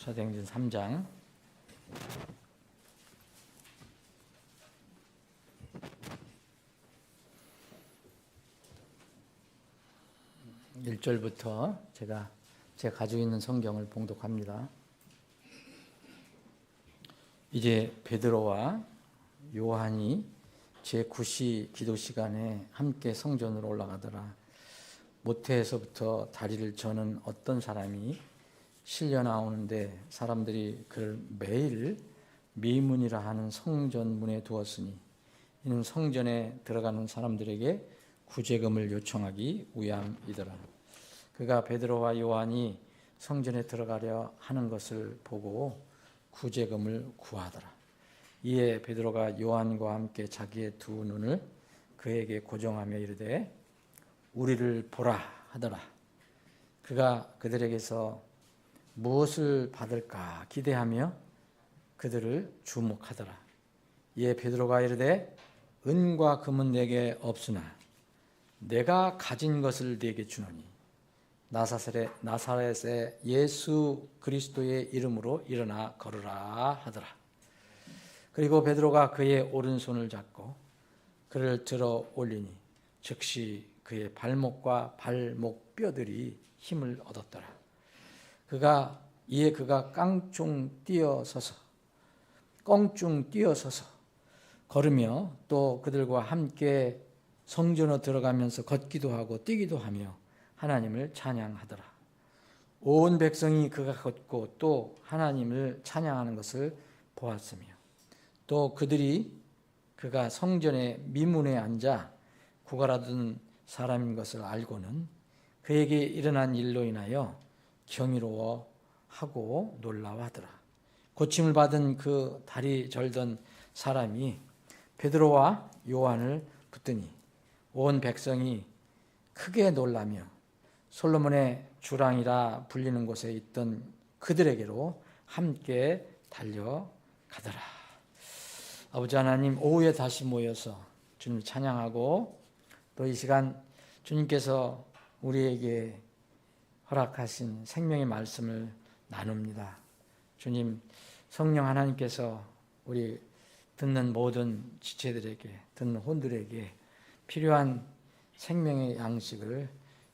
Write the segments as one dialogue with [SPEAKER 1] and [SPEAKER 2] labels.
[SPEAKER 1] 사도행전 3장 1절부터 제가 가지고 있는 성경을 봉독합니다. 이제 베드로와 요한이 제9시 기도 시간에 함께 성전으로 올라가더라. 모태에서부터 다리를 저는 어떤 사람이 실려 나오는데 사람들이 그를 매일 미문이라 하는 성전 문에 두었으니 이는 성전에 들어가는 사람들에게 구제금을 요청하기 위함이더라. 그가 베드로와 요한이 성전에 들어가려 하는 것을 보고 구제금을 구하더라. 이에 베드로가 요한과 함께 자기의 두 눈을 그에게 고정하며 이르되 우리를 보라 하더라. 그가 그들에게서 무엇을 받을까 기대하며 그들을 주목하더라. 이에 베드로가 이르되 은과 금은 내게 없으나 내가 가진 것을 네게 주노니 나사렛의 예수 그리스도의 이름으로 일어나 걸으라 하더라. 그리고 베드로가 그의 오른손을 잡고 그를 들어 올리니 즉시 그의 발목과 발목 뼈들이 힘을 얻었더라. 그가 껑충 뛰어서서 걸으며 또 그들과 함께 성전으로 들어가면서 걷기도 하고 뛰기도 하며 하나님을 찬양하더라. 온 백성이 그가 걷고 또 하나님을 찬양하는 것을 보았으며 또 그가 성전의 미문에 앉아 구걸하던 사람인 것을 알고는 그에게 일어난 일로 인하여 경이로워하고 놀라워하더라. 고침을 받은 그 다리 절던 사람이 베드로와 요한을 붙드니 온 백성이 크게 놀라며 솔로몬의 주랑이라 불리는 곳에 있던 그들에게로 함께 달려가더라. 아버지 하나님, 오후에 다시 모여서 주님 찬양하고 또 이 시간 주님께서 우리에게 허락하신 생명의 말씀을 나눕니다. 주님, 성령 하나님께서 우리 듣는 모든 지체들에게, 듣는 혼들에게 필요한 생명의 양식을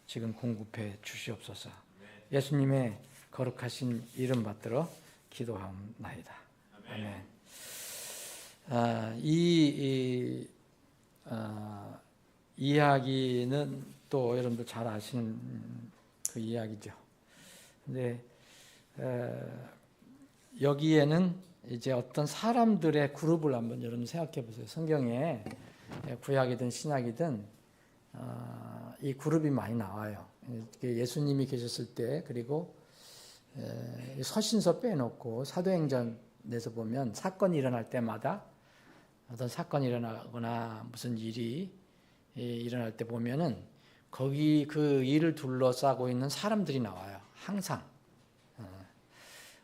[SPEAKER 1] 지금 공급해 주시옵소서. 예수님의 거룩하신 이름 받들어 기도하옵나이다. 아멘. 이 이야기는 또 여러분들 잘 아시는 그 이야기죠. 근데 여기에는 이제 어떤 사람들의 그룹을 한번 여러분 생각해 보세요. 성경에 구약이든 신약이든 이 그룹이 많이 나와요. 예수님이 계셨을 때, 그리고 서신서 빼놓고 사도행전에서 보면 사건이 일어날 때마다 어떤 사건이 일어나거나 무슨 일이 일어날 때 보면은 거기 그 일을 둘러싸고 있는 사람들이 나와요. 항상.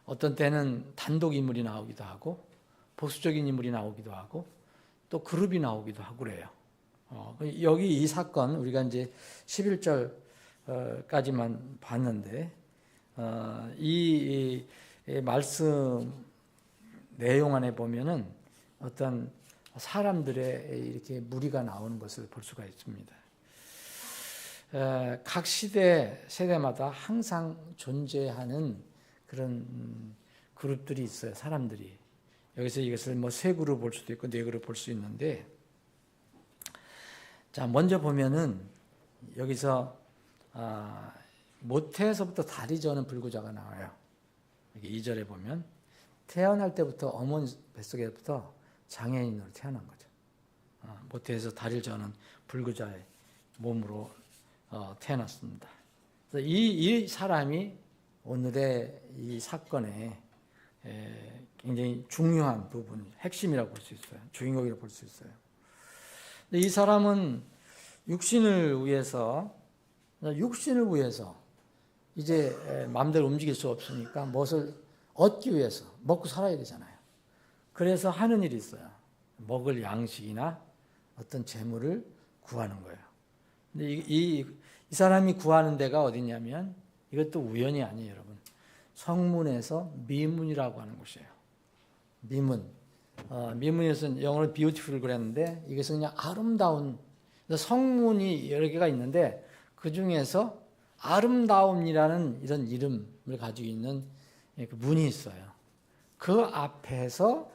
[SPEAKER 1] 어떤 때는 단독 인물이 나오기도 하고 보수적인 인물이 나오기도 하고 또 그룹이 나오기도 하고 그래요. 여기 이 사건 우리가 이제 11절까지만 봤는데 이 말씀 내용 안에 보면은 어떤 사람들의 이렇게 무리가 나오는 것을 볼 수가 있습니다. 각 세대마다 항상 존재하는 그런 그룹들이 있어요. 사람들이. 여기서 이것을 뭐 세 그룹 볼 수도 있고 네 그룹 볼 수 있는데, 자, 먼저 보면은 여기서 모태에서부터 다리 저는 불구자가 나와요. 여기 2절에 보면 태어날 때부터 어머니 뱃속에부터 장애인으로 태어난 거죠. 모태에서 다리를 저는 불구자의 몸으로 태어났습니다. 그래서 이 사람이 오늘의 이 사건의 굉장히 중요한 부분, 핵심이라고 볼 수 있어요. 주인공이라고 볼 수 있어요. 근데 이 사람은 육신을 위해서 이제 마음대로 움직일 수 없으니까 무엇을 얻기 위해서 먹고 살아야 되잖아요. 그래서 하는 일이 있어요. 먹을 양식이나 어떤 재물을 구하는 거예요. 근데 이 사람이 구하는 데가 어디냐면 이것도 우연이 아니에요, 여러분. 성문에서 미문이라고 하는 곳이에요. 미문. 미문에서는 영어로 beautiful 그랬는데 이것은 그냥 아름다운, 성문이 여러 개가 있는데 그 중에서 아름다움이라는 이런 이름을 가지고 있는 그 문이 있어요. 그 앞에서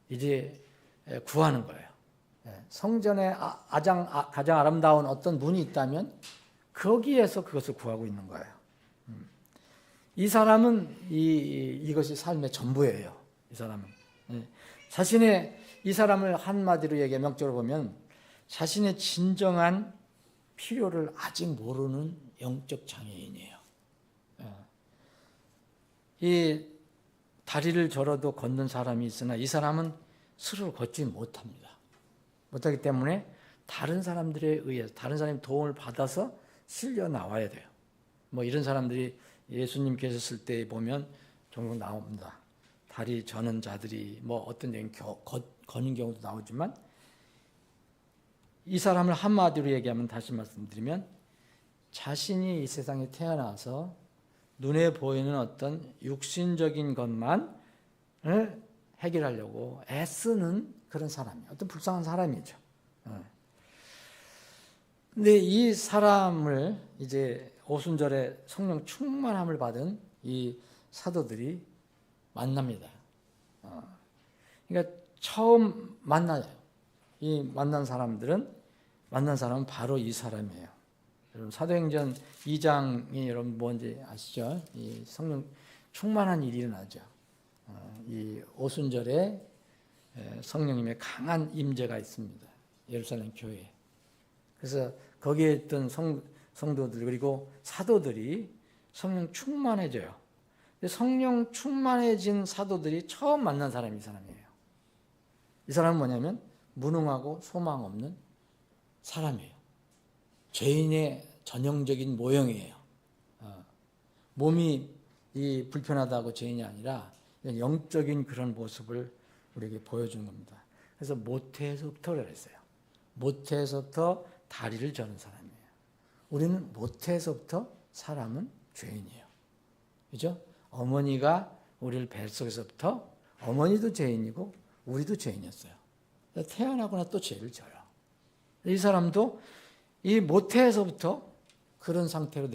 [SPEAKER 1] 이제 구하는 거예요. 성전에 가장 아름다운 어떤 문이 있다면 거기에서 그것을 구하고 있는 거예요. 이 사람은 이것이 삶의 전부예요. 이 사람은 이 사람을 한마디로 얘기해 명적으로 보면 자신의 진정한 필요를 아직 모르는 영적 장애인이에요. 이 다리를 저러도 걷는 사람이 있으나 이 사람은 스스로 걷지 못합니다. 못하기 때문에 다른 사람들에 의해서 다른 사람의 도움을 받아서 실려 나와야 돼요. 뭐 이런 사람들이 예수님 계셨을 때 보면 종종 나옵니다. 다리 저는 자들이 뭐 어떤 거는 경우도 나오지만 이 사람을 한마디로 얘기하면 다시 말씀드리면 자신이 이 세상에 태어나서 눈에 보이는 어떤 육신적인 것만을 해결하려고 애쓰는 그런 사람이에요. 어떤 불쌍한 사람이죠. 근데 이 사람을 이제 오순절에 성령 충만함을 받은 이 사도들이 만납니다. 그러니까 처음 만나요. 이 만난 사람은 바로 이 사람이에요. 여러분 사도행전 2장이 여러분 뭔지 아시죠? 이 성령 충만한 일이 일어나죠. 이 오순절에 성령님의 강한 임재가 있습니다. 예루살렘 교회에. 그래서 거기에 있던 성도들 그리고 사도들이 성령 충만해져요. 성령 충만해진 사도들이 처음 만난 사람이 이 사람이에요. 이 사람은 뭐냐면 무능하고 소망 없는 사람이에요. 죄인의 전형적인 모형이에요. 몸이 불편하다고 죄인이 아니라 영적인 그런 모습을 우리에게 보여주는 겁니다. 그래서 모태에서부터 그랬어요. 모태에서부터 다리를 저는 사람이에요. 우리는 모태에서부터 사람은 죄인이에요. 그죠? 어머니가 우리를 뱃속에서부터 어머니도 죄인이고 우리도 죄인이었어요. 태어나거나 또 죄를 져요. 이 사람도 이 모태에서부터 그런 상태로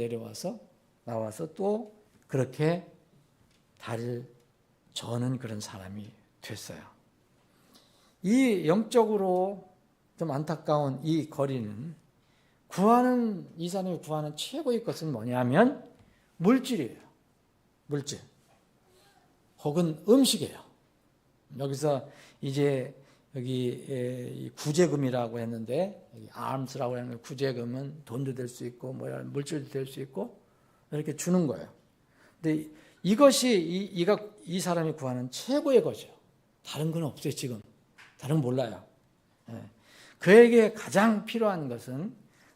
[SPEAKER 1] 나와서 또 그렇게 다리를 저는 그런 사람이 됐어요. 이 영적으로 좀 안타까운 이 거리는 이 사람이 구하는 최고의 것은 뭐냐면 물질이에요. 물질. 혹은 음식이에요. 여기서 이제 여기 구제금이라고 했는데 arms라고 하는 구제금은 돈도 될 수 있고 물질도 될 수 있고 이렇게 주는 거예요. 근데 이것이 이 사람이 구하는 최고의 것이에요. 다른 건 없어요. 지금 다른 건 몰라요. 그에게 가장 필요한 것은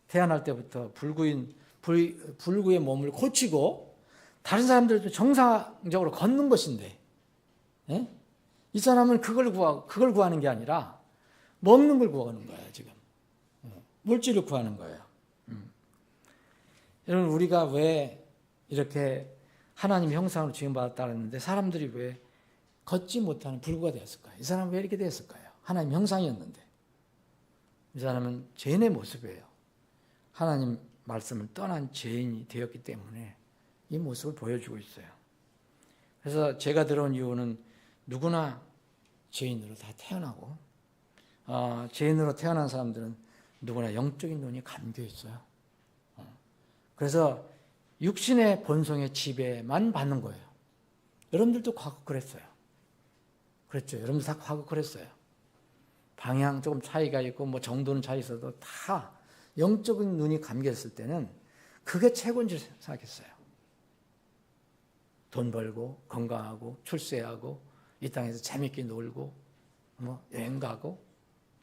[SPEAKER 1] 태어날 때부터 불구의 몸을 고치고 다른 사람들도 정상적으로 걷는 것인데 이 사람은 그걸 구하는 게 아니라 먹는 걸 구하는 거예요. 지금 물질을 구하는 거예요. 여러분 우리가 왜 이렇게 하나님의 형상으로 지음받았다고 했는데 사람들이 왜 걷지 못하는 불구가 되었을까요? 이 사람은 왜 이렇게 되었을까요? 하나님 형상이었는데 이 사람은 죄인의 모습이에요. 하나님 말씀을 떠난 죄인이 되었기 때문에 이 모습을 보여주고 있어요. 그래서 제가 들어온 이유는 누구나 죄인으로 다 태어나고 죄인으로 태어난 사람들은 누구나 영적인 눈이 감겨 있어요. 그래서 육신의 본성의 지배만 받는 거예요. 여러분들도 과거 그랬어요. 그랬죠. 여러분들 다 과거 그랬어요. 방향 조금 차이가 있고 뭐 정도는 차이 있어도 다 영적인 눈이 감겼을 때는 그게 최고인 줄 생각했어요. 돈 벌고 건강하고 출세하고 이 땅에서 재밌게 놀고 뭐 여행 가고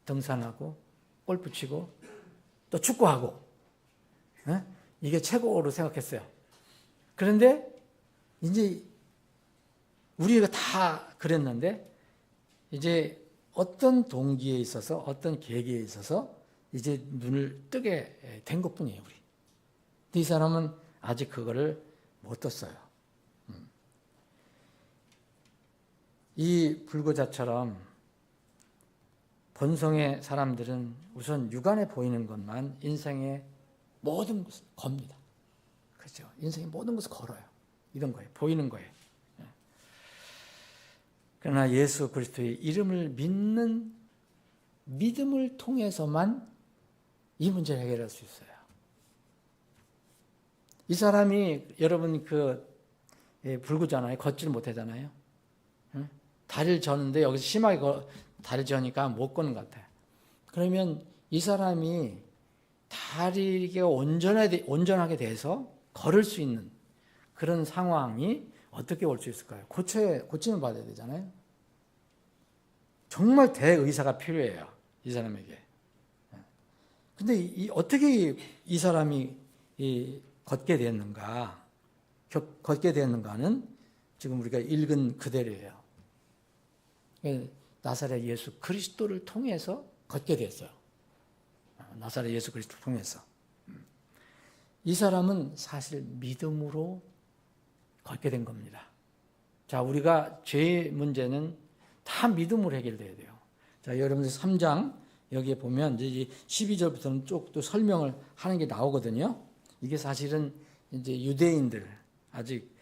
[SPEAKER 1] 등산하고 골프 치고 또 축구하고 이게 최고로 생각했어요. 그런데 이제 우리가 다 그랬는데 이제 어떤 동기에 있어서 어떤 계기에 있어서 이제 눈을 뜨게 된 것뿐이에요. 우리. 근데 이 사람은 아직 그거를 못 떴어요. 이 불구자처럼 본성의 사람들은 우선 육안에 보이는 것만 인생의 모든 것을 겁니다. 그렇죠? 인생의 모든 것을 걸어요. 이런 거예요. 보이는 거예요. 그러나 예수 그리스도의 이름을 믿는 믿음을 통해서만 이 문제를 해결할 수 있어요. 이 사람이 여러분 불구잖아요. 걷지를 못하잖아요. 다리를 저는데 여기서 심하게 다리를 저니까 못 걷는 것 같아요. 그러면 이 사람이 다리가 온전하게 돼서 걸을 수 있는 그런 상황이 어떻게 올 수 있을까요? 고침을 받아야 되잖아요. 정말 대의사가 필요해요. 이 사람에게. 근데 어떻게 이 사람이 걷게 됐는가? 걷게 됐는가는 지금 우리가 읽은 그대로예요. 나사렛 예수 그리스도를 통해서 걷게 됐어요. 나사렛 예수 그리스도를 통해서. 이 사람은 사실 믿음으로 걷게 된 겁니다. 자, 우리가 죄의 문제는 다 믿음으로 해결돼야 돼요. 자, 여러분들 3장 여기에 보면 이제 12절부터는 쭉 또 설명을 하는 게 나오거든요. 이게 사실은 이제 유대인들, 아직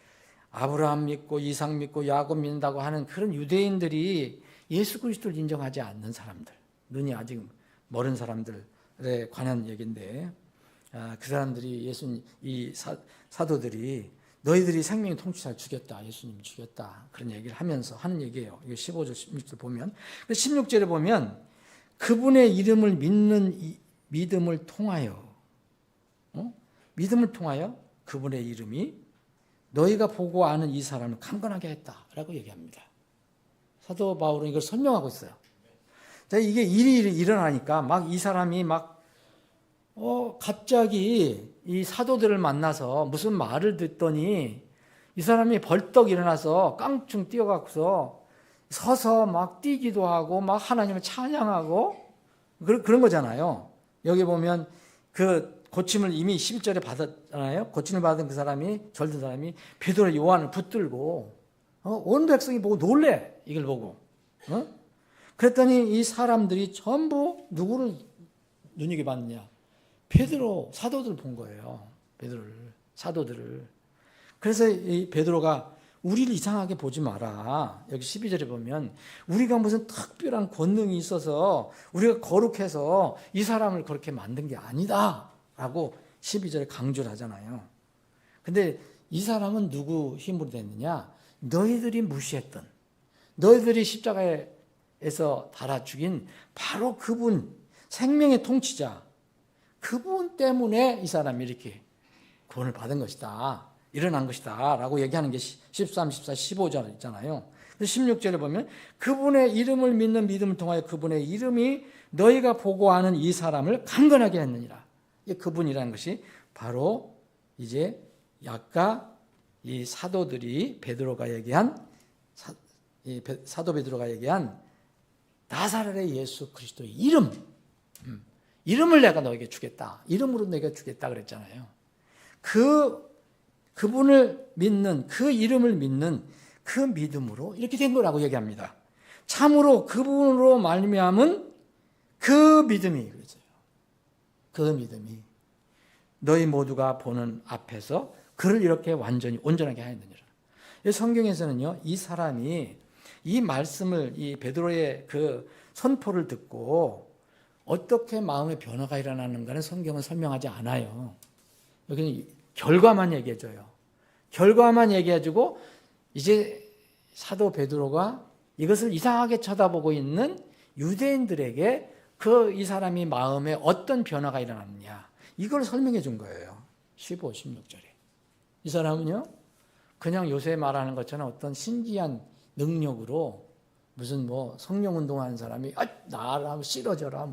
[SPEAKER 1] 아브라함 믿고 이삭 믿고 야곱 믿는다고 하는 그런 유대인들이 예수 그리스도를 인정하지 않는 사람들, 눈이 아직 멀은 사람들에 관한 얘기인데, 그 사람들이 이 사도들이 너희들이 생명의 통치자를 죽였다, 예수님 죽였다, 그런 얘기를 하면서 하는 얘기예요. 이거 15절 16절 보면, 16절에 보면 그분의 이름을 믿는 믿음을 통하여, 믿음을 통하여 그분의 이름이 너희가 보고 아는 이 사람을 강건하게 했다라고 얘기합니다. 사도 바울은 이걸 설명하고 있어요. 자, 이게 일이 일어나니까 막 이 사람이 갑자기 이 사도들을 만나서 무슨 말을 듣더니 이 사람이 벌떡 일어나서 깡충 뛰어가서 서서 막 뛰기도 하고 막 하나님을 찬양하고 그런 거잖아요. 여기 보면 그 고침을 이미 11절에 받았잖아요. 고침을 받은 그 사람이, 절든 사람이 베드로 요한을 붙들고 온 백성이 보고 놀래, 이걸 보고. 그랬더니 이 사람들이 전부 누구를 눈여겨봤느냐? 베드로, 사도들을 본 거예요. 베드로를, 사도들을. 그래서 이 베드로가 우리를 이상하게 보지 마라. 여기 12절에 보면 우리가 무슨 특별한 권능이 있어서 우리가 거룩해서 이 사람을 그렇게 만든 게 아니다 라고 12절에 강조를 하잖아요. 근데 이 사람은 누구 힘으로 됐느냐? 너희들이 무시했던, 너희들이 십자가에서 달아 죽인 바로 그분, 생명의 통치자, 그분 때문에 이 사람이 이렇게 구원을 받은 것이다, 일어난 것이다 라고 얘기하는 게 13, 14, 15절 있잖아요. 16절에 보면 그분의 이름을 믿는 믿음을 통하여 그분의 이름이 너희가 보고 아는 이 사람을 강건하게 했느니라. 그분이라는 것이 바로 이제 아까 이 사도들이 베드로가 얘기한, 사도 베드로가 얘기한 나사렛의 예수 그리스도의 이름을 내가 너에게 주겠다, 이름으로 내가 주겠다 그랬잖아요. 그분을 믿는, 그 이름을 믿는 그 믿음으로 이렇게 된 거라고 얘기합니다. 참으로 그분으로 말미암은 그 믿음이, 그랬어요. 그 믿음이 너희 모두가 보는 앞에서 그를 이렇게 완전히 온전하게 하였느니라. 성경에서는요, 이 사람이 이 말씀을, 이 베드로의 그 선포를 듣고 어떻게 마음의 변화가 일어나는가는 성경은 설명하지 않아요. 여기는 결과만 얘기해줘요. 결과만 얘기해주고 이제 사도 베드로가 이것을 이상하게 쳐다보고 있는 유대인들에게 이 사람이 마음에 어떤 변화가 일어났느냐, 이걸 설명해 준 거예요. 15, 16절에. 이 사람은요, 그냥 요새 말하는 것처럼 어떤 신기한 능력으로 무슨 성령 운동하는 사람이 나라 쓰러져라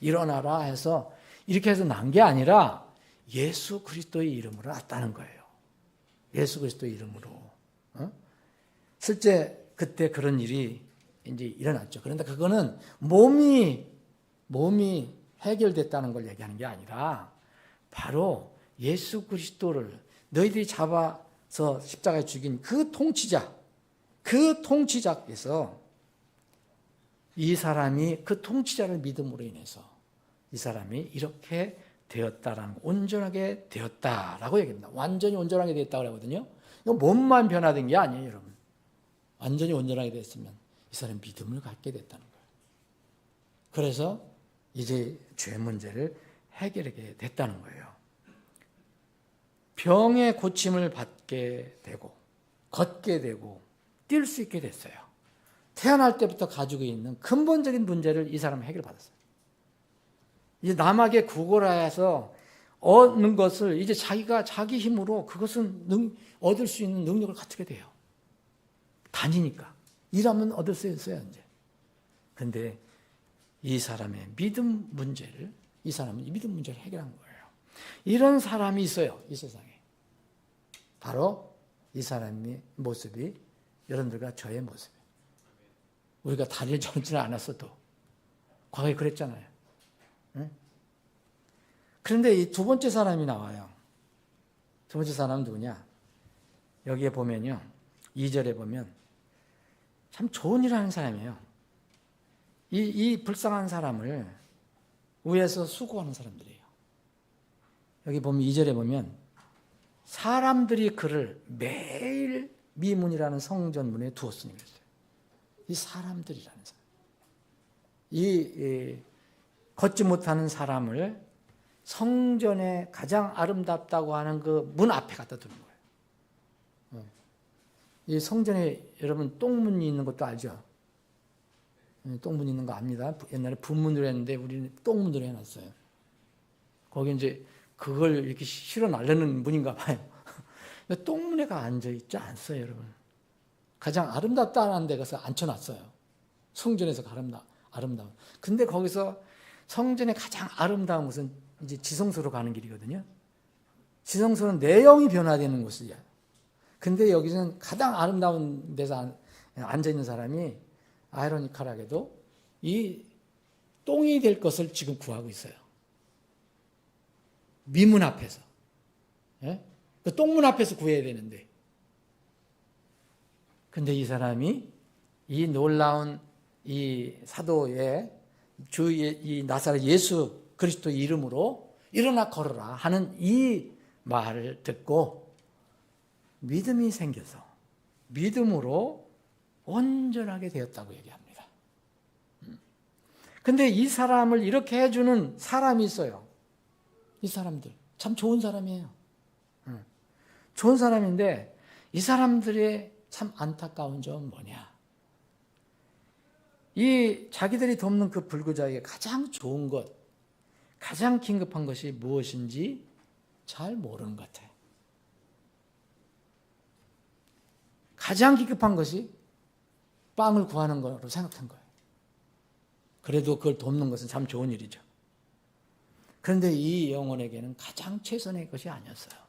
[SPEAKER 1] 일어나라 해서 이렇게 해서 난 게 아니라 예수 그리스도의 이름으로 났다는 거예요. 예수 그리스도의 이름으로. 실제 그때 그런 일이 이제 일어났죠. 그런데 그거는 몸이 해결됐다는 걸 얘기하는 게 아니라 바로 예수 그리스도를 너희들이 잡아서 십자가에 죽인 그 통치자, 그 통치자께서 이 사람이 그 통치자를 믿음으로 인해서 이 사람이 이렇게 되었다라는, 온전하게 되었다라고 얘기합니다. 완전히 온전하게 되었다고 하거든요. 이거 몸만 변화된 게 아니에요, 여러분. 완전히 온전하게 됐으면 이 사람이 믿음을 갖게 됐다는 거예요. 그래서 이제 죄 문제를 해결하게 됐다는 거예요. 병의 고침을 받게 되고 걷게 되고 뛸 수 있게 됐어요. 태어날 때부터 가지고 있는 근본적인 문제를 이 사람은 해결받았어요. 이제 남에게 구걸하여서 얻는 것을 이제 자기가 자기 힘으로 그것은 얻을 수 있는 능력을 갖추게 돼요. 다니니까. 일하면 얻을 수 있어요, 이제. 근데 이 사람의 믿음 문제를, 이 사람은 이 믿음 문제를 해결한 거예요. 이런 사람이 있어요, 이 세상에. 바로 이 사람의 모습이 여러분들과 저의 모습이에요. 우리가 다리를 저지는 않았어도 과거에 그랬잖아요. 응? 그런데 이 두 번째 사람이 나와요. 두 번째 사람은 누구냐? 여기에 보면요, 2절에 보면 참 좋은 일을 하는 사람이에요. 이 불쌍한 사람을 위해서 수고하는 사람들이에요. 여기 보면 2절에 보면 사람들이 그를 매일 미문이라는 성전문에 두었으니 그랬어요. 이 사람들이라는 사람. 이 걷지 못하는 사람을 성전에 가장 아름답다고 하는 그 문 앞에 갖다 두는 거예요. 이 성전에 여러분 똥문이 있는 것도 알죠? 똥문 있는 거 압니다. 옛날에 분문으로 했는데 우리는 똥문으로 해놨어요. 거기 이제 그걸 이렇게 실어 날르는 문인가 봐요. 똥문에가 앉아있지 않어요, 여러분. 가장 아름답다는 데 가서 앉혀놨어요. 성전에서 아름다운. 근데 거기서 성전의 가장 아름다운 곳은 이제 지성소로 가는 길이거든요. 지성소는 내용이 변화되는 곳이야. 근데 여기서는 가장 아름다운 데서 앉아있는 사람이 아이러니컬하게도 이 똥이 될 것을 지금 구하고 있어요. 미문 앞에서. 예? 그 똥문 앞에서 구해야 되는데. 근데 이 사람이 이 놀라운 이 사도의 주의 이 나사렛 예수 그리스도 이름으로 일어나 걸어라 하는 이 말을 듣고 믿음이 생겨서 믿음으로 온전하게 되었다고 얘기합니다. 근데 이 사람을 이렇게 해주는 사람이 있어요. 이 사람들 참 좋은 사람이에요. 좋은 사람인데 이 사람들의 참 안타까운 점은 뭐냐? 이 자기들이 돕는 그 불구자에게 가장 좋은 것, 가장 긴급한 것이 무엇인지 잘 모르는 것 같아요. 가장 긴급한 것이 빵을 구하는 거로 생각한 거예요. 그래도 그걸 돕는 것은 참 좋은 일이죠. 그런데 이 영혼에게는 가장 최선의 것이 아니었어요.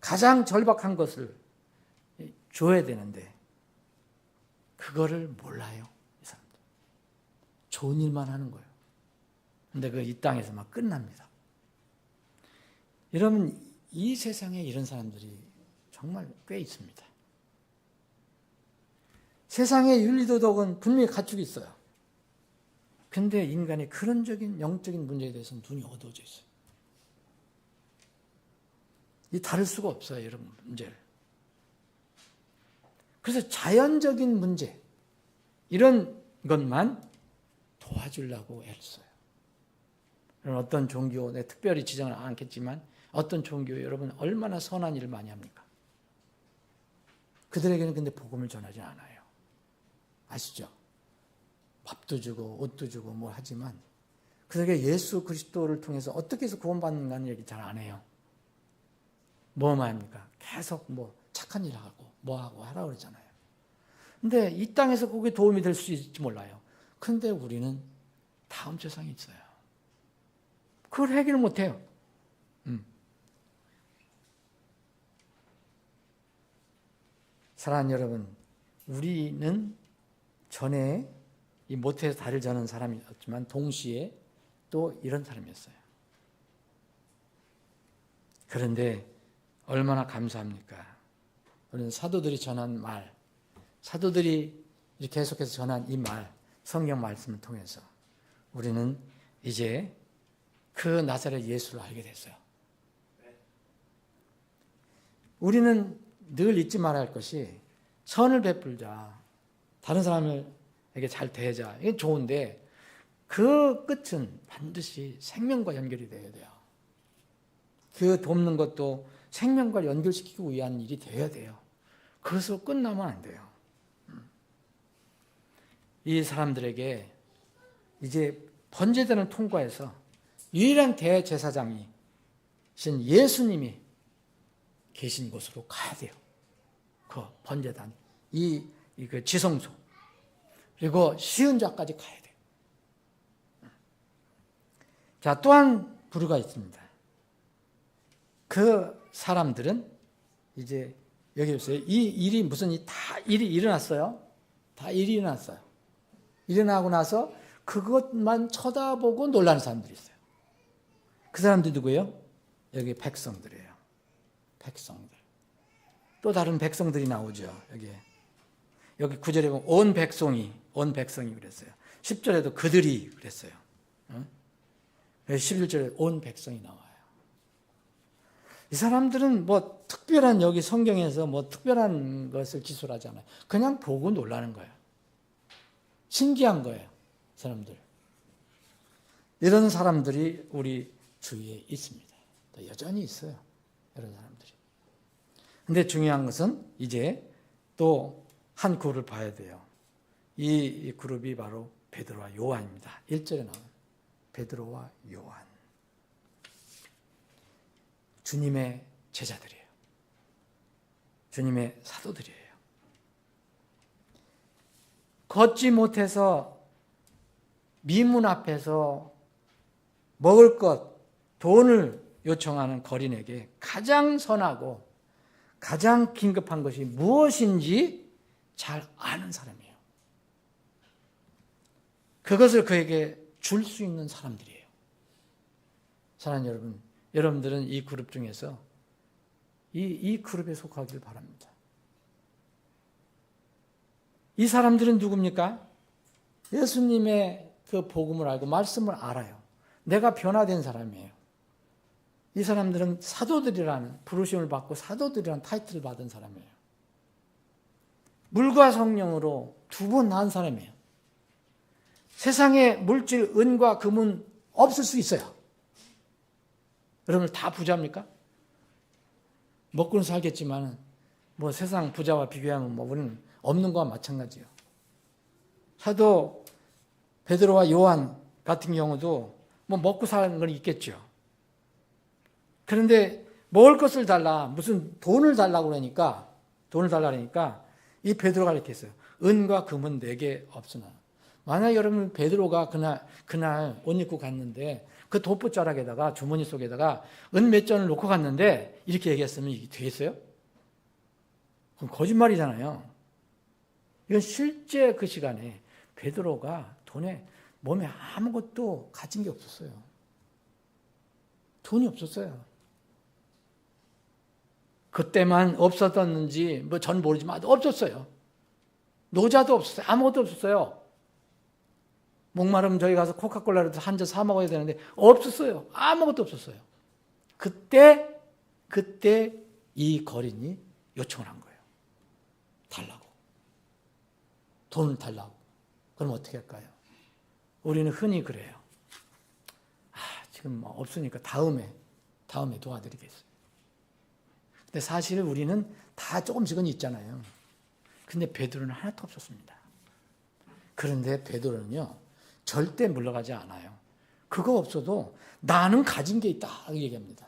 [SPEAKER 1] 가장 절박한 것을 줘야 되는데 그거를 몰라요, 이 사람들. 좋은 일만 하는 거예요. 근데 그 이 땅에서 막 끝납니다. 여러분, 이 세상에 이런 사람들이 정말 꽤 있습니다. 세상의 윤리도덕은 분명히 갖추고 있어요. 근데 인간의 근원적인 영적인 문제에 대해서는 눈이 어두워져 있어요. 이 다를 수가 없어요, 이런 문제를. 그래서 자연적인 문제, 이런 것만 도와주려고 애를 써요. 어떤 종교, 내 특별히 지정은 않겠지만 어떤 종교 여러분 얼마나 선한 일을 많이 합니까? 그들에게는 근데 복음을 전하지 않아요. 아시죠? 밥도 주고 옷도 주고 뭐 하지만 그들에게 예수 그리스도를 통해서 어떻게 해서 구원받는가는 얘기 잘 안 해요. 뭐만 합니까? 계속 뭐 착한 일 하고 뭐 하고 하라고 그러잖아요. 근데 이 땅에서 그게 도움이 될 수 있을지 몰라요. 근데 우리는 다음 세상에 있어요. 그걸 해결 못해요. 사랑하는 여러분, 우리는 전에 이 모태에서 다리를 저는 사람이었지만 동시에 또 이런 사람이었어요. 그런데 얼마나 감사합니까? 우리는 사도들이 전한 말, 사도들이 계속해서 전한 이 성경 말씀을 통해서 우리는 이제 그 나사렛 예수를 알게 됐어요. 우리는 늘 잊지 말아야 할 것이 선을 베풀자, 다른 사람에게 잘 대하자, 이게 좋은데 그 끝은 반드시 생명과 연결이 되어야 돼요. 그 돕는 것도 생명과 연결시키기 위한 일이 되어야 돼요. 그것으로 끝나면 안 돼요. 이 사람들에게 이제 번제단을 통과해서 유일한 대제사장이신 예수님이 계신 곳으로 가야 돼요. 그 번제단, 그 지성소, 그리고 시은자까지 가야 돼요. 자, 또한 부류가 있습니다. 그 사람들은 이제 여기 보세요. 이 일이 일이 일어났어요. 다 일이 일어났어요. 일어나고 나서 그것만 쳐다보고 놀라는 사람들이 있어요. 그 사람들이 누구예요? 여기 백성들이에요. 백성들. 또 다른 백성들이 나오죠. 여기 9절에 보면 온 백성이 그랬어요. 10절에도 그들이 그랬어요. 11절에 온 백성이 나와요. 이 사람들은 특별한 여기 성경에서 특별한 것을 기술하지 않아요. 그냥 보고 놀라는 거예요. 신기한 거예요. 사람들. 이런 사람들이 우리 주위에 있습니다. 여전히 있어요. 이런 사람들이. 근데 중요한 것은 이제 또 한 그룹을 봐야 돼요. 이 그룹이 바로 베드로와 요한입니다. 1절에 나와요. 베드로와 요한. 주님의 제자들이에요. 주님의 사도들이에요. 걷지 못해서 미문 앞에서 먹을 것, 돈을 요청하는 거린에게 가장 선하고 가장 긴급한 것이 무엇인지 잘 아는 사람이에요. 그것을 그에게 줄 수 있는 사람들이에요. 사랑하는 여러분, 여러분들은 이 그룹 중에서 이 그룹에 속하길 바랍니다. 이 사람들은 누굽니까? 예수님의 그 복음을 알고 말씀을 알아요. 내가 변화된 사람이에요. 이 사람들은 사도들이라는 부르심을 받고 사도들이라는 타이틀을 받은 사람이에요. 물과 성령으로 2번 낳은 사람이에요. 세상에 물질, 은과 금은 없을 수 있어요. 여러분 다 부자입니까? 먹고는 살겠지만 세상 부자와 비교하면 우리는 없는 거와 마찬가지예요. 사도 베드로와 요한 같은 경우도 먹고 사는 건 있겠죠. 그런데 먹을 것을 달라, 무슨 돈을 달라고 그러니까 이 베드로가 이렇게 했어요. 은과 금은 내게 없으나. 만약 여러분 베드로가 그날 옷 입고 갔는데 그 돛부자락에다가 주머니 속에다가 은 몇 전을 놓고 갔는데 이렇게 얘기했으면 이게 되겠어요? 그건 거짓말이잖아요. 이건 실제 그 시간에 베드로가 몸에 아무것도 가진 게 없었어요. 돈이 없었어요. 그때만 없었었는지 전 모르지만 없었어요. 노자도 없었어요. 아무것도 없었어요. 목마르면 저희 가서 코카콜라라도 한 잔 사 먹어야 되는데 없었어요. 아무것도 없었어요. 그때 이 거린이 요청을 한 거예요. 달라고. 돈을 달라고. 그럼 어떻게 할까요? 우리는 흔히 그래요. 지금 없으니까 다음에 도와드리겠어요. 근데 사실 우리는 다 조금씩은 있잖아요. 근데 베드로는 하나도 없었습니다. 그런데 베드로는요, 절대 물러가지 않아요. 그거 없어도 나는 가진 게 있다 얘기합니다.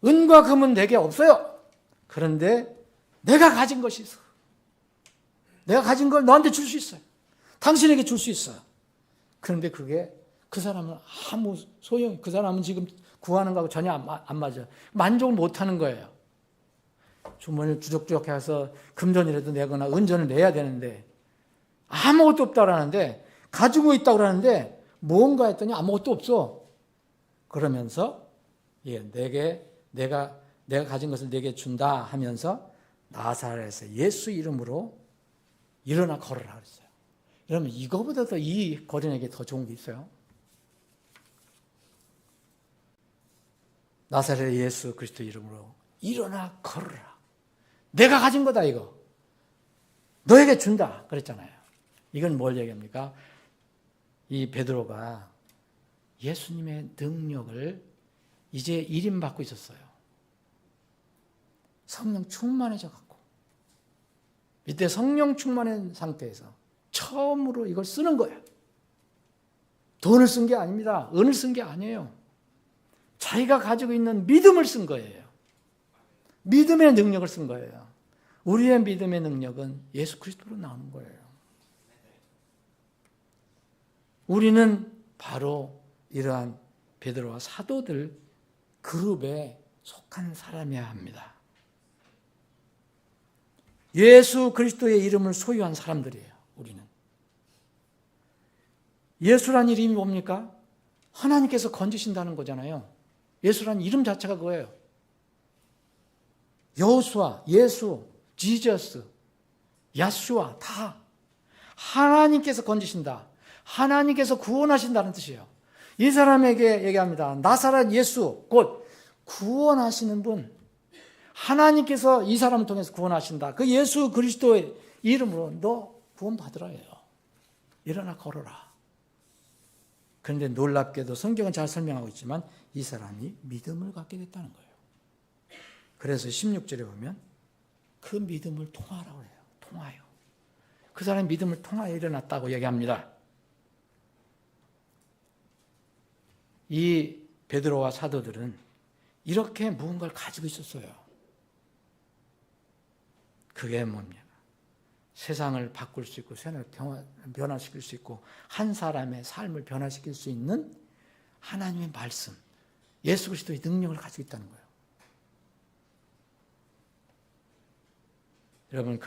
[SPEAKER 1] 은과 금은 내게 없어요. 그런데 내가 가진 것이 있어. 내가 가진 걸 너한테 줄 수 있어요. 당신에게 줄 수 있어요. 그런데 그게 그 사람은 아무 소용이, 그 사람은 지금 구하는 거하고 전혀 안 맞아요. 만족을 못하는 거예요. 주머니를 주적주적 해서 금전이라도 내거나 은전을 내야 되는데 아무것도 없다라는데, 가지고 있다고 그러는데 뭔가 했더니 아무것도 없어. 그러면서 내가 가진 것을 내게 준다 하면서 나사렛에서 예수 이름으로 일어나 걸으라 그랬어요. 여러분 이거보다 더 이 거린에게 더 좋은 게 있어요? 나사렛 예수 그리스도 이름으로 일어나 걸으라. 내가 가진 거다 이거. 너에게 준다 그랬잖아요. 이건 뭘 얘기합니까? 이 베드로가 예수님의 능력을 이제 일임받고 있었어요. 성령 충만해져 갖고. 이때 성령 충만한 상태에서 처음으로 이걸 쓰는 거예요. 돈을 쓴 게 아닙니다. 은을 쓴 게 아니에요. 자기가 가지고 있는 믿음을 쓴 거예요. 믿음의 능력을 쓴 거예요. 우리의 믿음의 능력은 예수 그리스도로 나오는 거예요. 우리는 바로 이러한 베드로와 사도들 그룹에 속한 사람이어야 합니다. 예수 그리스도의 이름을 소유한 사람들이에요. 우리는. 예수란 이름이 뭡니까? 하나님께서 건지신다는 거잖아요. 예수란 이름 자체가 그거예요. 여호수아, 예수, 지저스, 야슈아 다 하나님께서 건지신다. 하나님께서 구원하신다는 뜻이에요. 이 사람에게 얘기합니다. 나사렛 예수, 곧 구원하시는 분. 하나님께서 이 사람을 통해서 구원하신다. 그 예수 그리스도의 이름으로 너 구원받으라 해요. 일어나 걸어라. 그런데 놀랍게도 성경은 잘 설명하고 있지만 이 사람이 믿음을 갖게 됐다는 거예요. 그래서 16절에 보면 그 믿음을 통하라고 해요. 통하여. 그 사람이 믿음을 통하여 일어났다고 얘기합니다. 이 베드로와 사도들은 이렇게 무언가를 가지고 있었어요. 그게 뭡니까? 세상을 바꿀 수 있고 세상을 변화시킬 수 있고 한 사람의 삶을 변화시킬 수 있는 하나님의 말씀, 예수 그리스도의 능력을 가지고 있다는 거예요. 여러분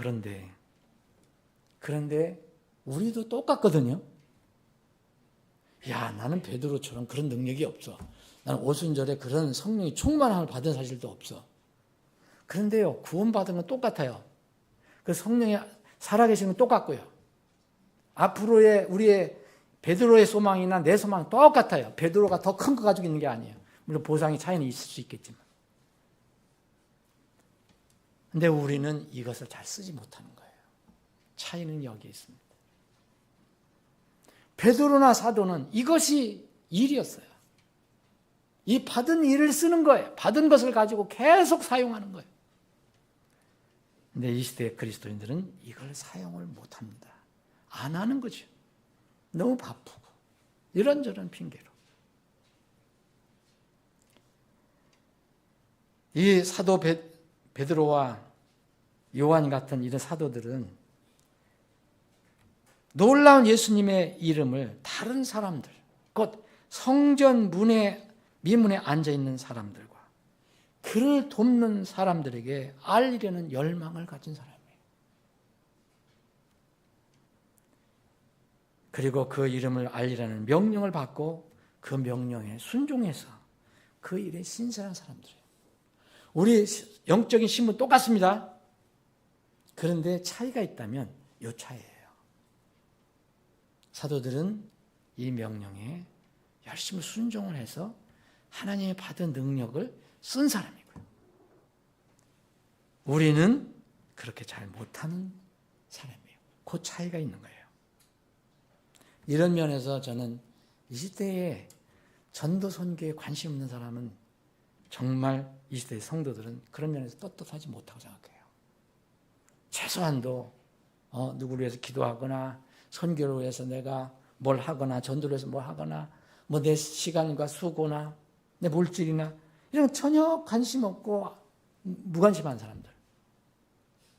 [SPEAKER 1] 그런데 우리도 똑같거든요. 야, 나는 베드로처럼 그런 능력이 없어. 나는 오순절에 그런 성령의 충만함을 받은 사실도 없어. 그런데요, 구원받은 건 똑같아요. 그 성령이 살아계시는 건 똑같고요. 앞으로의 우리의 베드로의 소망이나 내 소망은 똑같아요. 베드로가 더 큰 거 가지고 있는 게 아니에요. 물론 보상의 차이는 있을 수 있겠지만. 근데 우리는 이것을 잘 쓰지 못하는 거예요. 차이는 여기에 있습니다. 베드로나 사도는 이것이 일이었어요. 이 받은 일을 쓰는 거예요. 받은 것을 가지고 계속 사용하는 거예요. 근데 이 시대의 그리스도인들은 이걸 사용을 못합니다. 안 하는 거죠. 너무 바쁘고 이런저런 핑계로. 이 사도 베드로와 요한 같은 이런 사도들은 놀라운 예수님의 이름을 다른 사람들, 곧 성전 미문에 앉아있는 사람들과 그를 돕는 사람들에게 알리려는 열망을 가진 사람이에요. 그리고 그 이름을 알리라는 명령을 받고 그 명령에 순종해서 그 일에 신실한 사람들이에요. 우리 영적인 신분 똑같습니다. 그런데 차이가 있다면 이 차이예요. 사도들은 이 명령에 열심히 순종을 해서 하나님이 받은 능력을 쓴 사람이고요. 우리는 그렇게 잘 못하는 사람이에요. 그 차이가 있는 거예요. 이런 면에서 저는 이 시대에 전도 선교에 관심 있는 사람은 정말 이 시대의 성도들은 그런 면에서 떳떳하지 못하고 생각해요. 최소한도 누구를 위해서 기도하거나 선교를 위해서 내가 뭘 하거나 전도를 위해서 뭘 하거나 뭐 내 시간과 수고나 내 물질이나 이런 전혀 관심 없고 무관심한 사람들.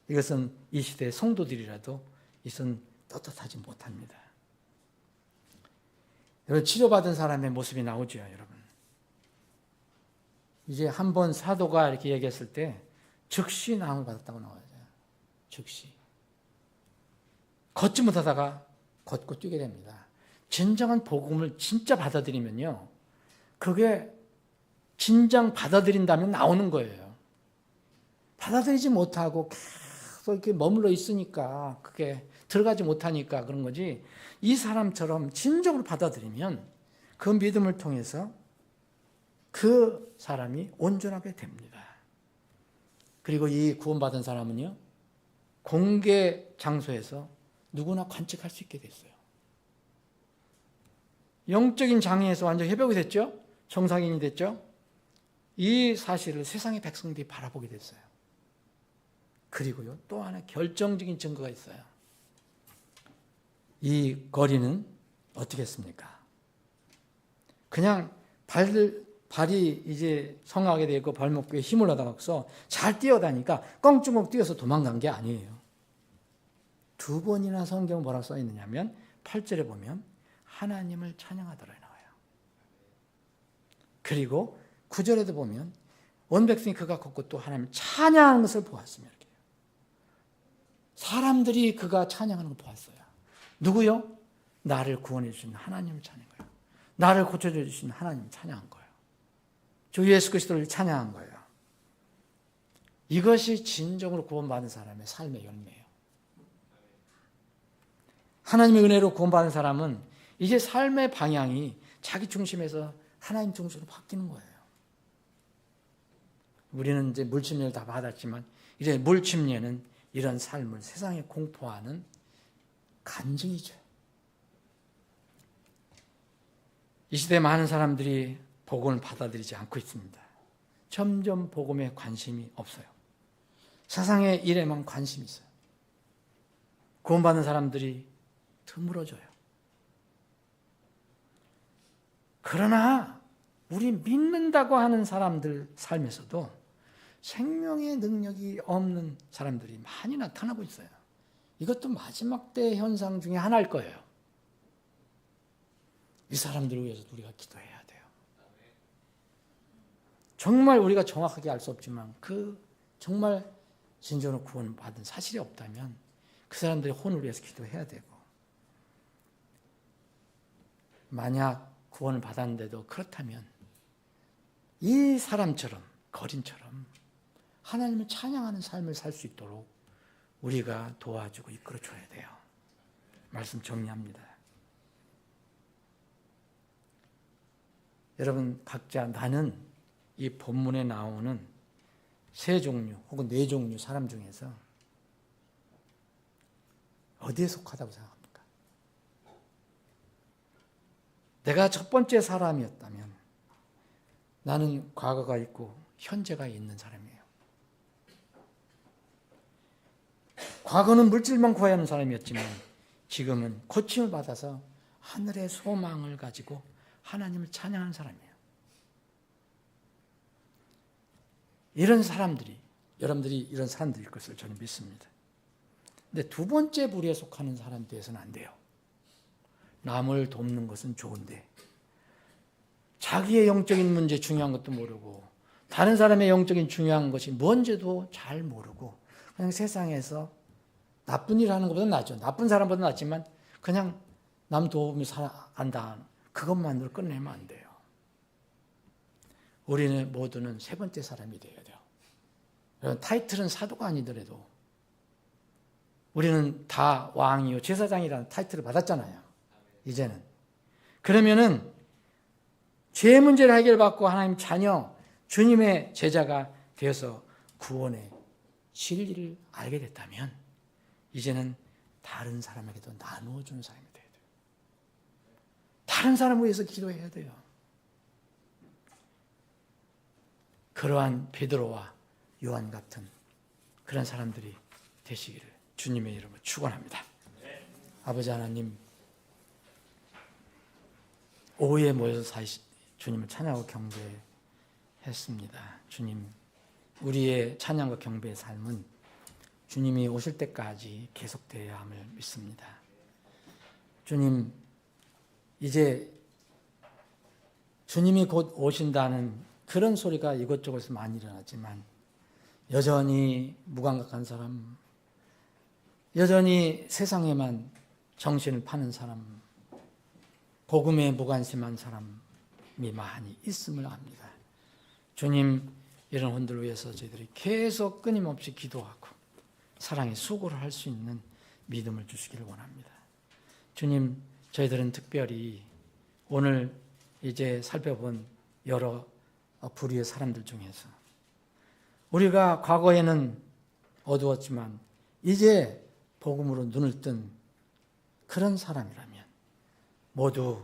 [SPEAKER 1] 이것은 이 시대의 성도들이라도 이것은 떳떳하지 못합니다. 여러분 치료받은 사람의 모습이 나오죠, 여러분. 이제 한번 사도가 이렇게 얘기했을 때 즉시 나음을 받았다고 나와요. 즉시. 걷지 못하다가 걷고 뛰게 됩니다. 진정한 복음을 진짜 받아들이면요. 그게 진정 받아들인다면 나오는 거예요. 받아들이지 못하고 계속 이렇게 머물러 있으니까 그게 들어가지 못하니까 그런 거지. 이 사람처럼 진정으로 받아들이면 그 믿음을 통해서 그 사람이 온전하게 됩니다. 그리고 이 구원받은 사람은요, 공개 장소에서 누구나 관측할 수 있게 됐어요. 영적인 장애에서 완전 회복이 됐죠? 정상인이 됐죠? 이 사실을 세상의 백성들이 바라보게 됐어요. 그리고요, 또 하나 결정적인 증거가 있어요. 이 거리는 어떻게 했습니까? 그냥 발이 이제 성하게 되고 발목에 힘을 얻어갖고서 잘 뛰어다니까 껑충껑 뛰어서 도망간 게 아니에요. 2번이나 성경 뭐라고 써 있느냐면 8절에 보면 하나님을 찬양하더라 나와요. 그리고 9절에도 보면 온 백성이 그가 걷고 또 하나님을 찬양하는 것을 보았으며 이렇게. 사람들이 그가 찬양하는 걸 보았어요. 누구요? 나를 구원해 주신 하나님을 찬양한 거예요. 나를 고쳐줘 주신 하나님을 찬양한 거예요. 주 예수 그리스도를 찬양한 거예요. 이것이 진정으로 구원받은 사람의 삶의 열매예요. 하나님의 은혜로 구원받은 사람은 이제 삶의 방향이 자기 중심에서 하나님 중심으로 바뀌는 거예요. 우리는 이제 물침례를 다 받았지만 이제 물침례는 이런 삶을 세상에 공포하는 간증이죠. 이 시대에 많은 사람들이 복음을 받아들이지 않고 있습니다. 점점 복음에 관심이 없어요. 세상의 일에만 관심이 있어요. 구원받는 사람들이 드물어져요. 그러나 우리 믿는다고 하는 사람들 삶에서도 생명의 능력이 없는 사람들이 많이 나타나고 있어요. 이것도 마지막 때 현상 중에 하나일 거예요. 이 사람들을 위해서 우리가 기도해야 돼요. 정말 우리가 정확하게 알 수 없지만 그 정말 진정으로 구원받은 사실이 없다면 그 사람들의 혼을 위해서 기도해야 되고, 만약 구원을 받았는데도 그렇다면 이 사람처럼 거린처럼 하나님을 찬양하는 삶을 살 수 있도록 우리가 도와주고 이끌어줘야 돼요. 말씀 정리합니다. 여러분 각자 나는 이 본문에 나오는 3종류 혹은 4종류 사람 중에서 어디에 속하다고 생각합니까? 내가 첫 번째 사람이었다면 나는 과거가 있고 현재가 있는 사람이에요. 과거는 물질만 구해야 하는 사람이었지만 지금은 고침을 받아서 하늘의 소망을 가지고 하나님을 찬양하는 사람이에요. 이런 사람들이, 여러분들이 이런 사람들일 것을 저는 믿습니다. 근데 2번째 부류에 속하는 사람 돼서는 안 돼요. 남을 돕는 것은 좋은데 자기의 영적인 문제 중요한 것도 모르고 다른 사람의 영적인 중요한 것이 뭔지도 잘 모르고 그냥 세상에서 나쁜 일 하는 것보다 낫죠. 나쁜 사람보다 낫지만 그냥 남 도움이 살아간다. 그것만으로 끝내면 안 돼요. 우리는 모두는 3번째 사람이 되어야 돼요. 타이틀은 사도가 아니더라도 우리는 다 왕이요 제사장이라는 타이틀을 받았잖아요. 이제는. 그러면은 죄 문제를 해결받고 하나님 자녀, 주님의 제자가 되어서 구원의 진리를 알게 됐다면 이제는 다른 사람에게도 나누어주는 사람이 돼야 돼요. 다른 사람을 위해서 기도해야 돼요. 그러한 베드로와 요한 같은 그런 사람들이 되시기를 주님의 이름으로 축원합니다. 아버지 하나님, 오후에 모여서 주님을 찬양하고 경배했습니다. 주님, 우리의 찬양과 경배의 삶은 주님이 오실 때까지 계속되어야 함을 믿습니다. 주님, 이제 주님이 곧 오신다는 그런 소리가 이곳저곳에서 많이 일어나지만 여전히 무감각한 사람, 여전히 세상에만 정신을 파는 사람, 복음에 무관심한 사람이 많이 있음을 압니다. 주님, 이런 혼들을 위해서 저희들이 계속 끊임없이 기도하고 사랑의 수고를 할 수 있는 믿음을 주시기를 원합니다. 주님, 저희들은 특별히 오늘 이제 살펴본 여러 부류의 사람들 중에서 우리가 과거에는 어두웠지만 이제 복음으로 눈을 뜬 그런 사람이라면 모두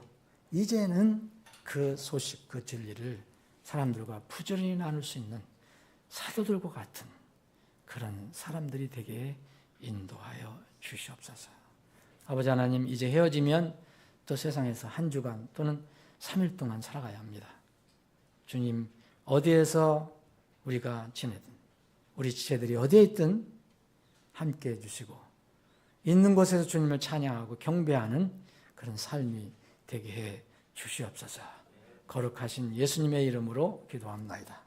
[SPEAKER 1] 이제는 그 소식, 그 진리를 사람들과 부지런히 나눌 수 있는 사도들과 같은 그런 사람들이 되게 인도하여 주시옵소서. 아버지 하나님, 이제 헤어지면 또 세상에서 한 주간 또는 3일 동안 살아가야 합니다. 주님, 어디에서 우리가 지내든 우리 지체들이 어디에 있든 함께 해주시고 있는 곳에서 주님을 찬양하고 경배하는 그런 삶이 되게 해 주시옵소서. 거룩하신 예수님의 이름으로 기도합니다.